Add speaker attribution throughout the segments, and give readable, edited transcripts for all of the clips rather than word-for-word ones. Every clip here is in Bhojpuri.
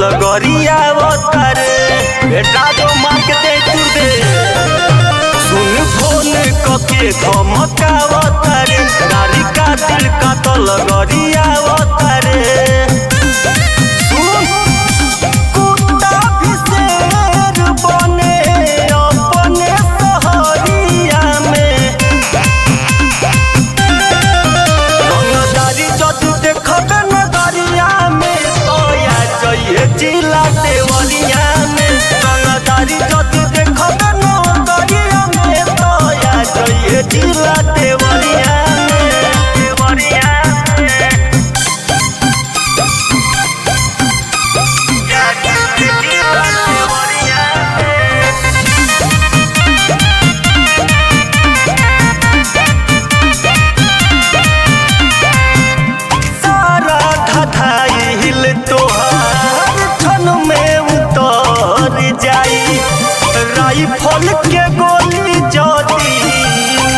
Speaker 1: लगरिया अवतारे बेटा जो मार के दे तू दे सुन फोन कके धमकावतारे गाड़ी का दिल का तो लगरिया अवतारे जिला देवरिया में रंगदारी जदि देखबे नगरिया में तो आ जाइए जिला देवरिया में देवरिया सारा धधाई हिल तोहार राइफल के गोली जदी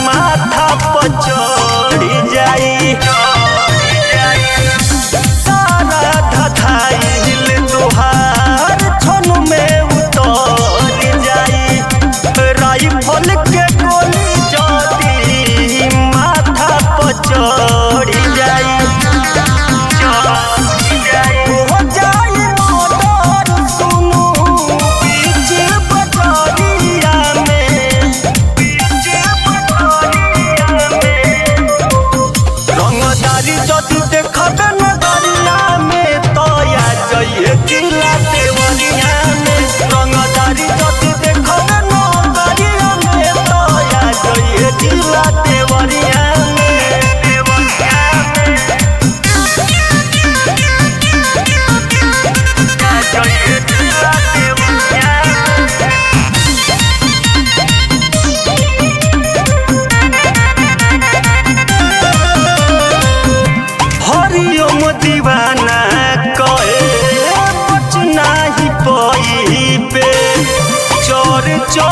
Speaker 1: माथा पर चढ़ जाई सारा धधाइल तोहार छन में उतर जाई राइफल के गोली जदी माथा पर चढ़ जाई जदि देखबे नगरिया में तो आ जाइए जिला देवरिया में रंगदारी जदि देखबे नगरिया में तो आ जाइए जिला देवरिया में देवरिया में आ जाइए जिला देवरिया हरिओम दीवाना कहे बचना ही पई पे चोर चौ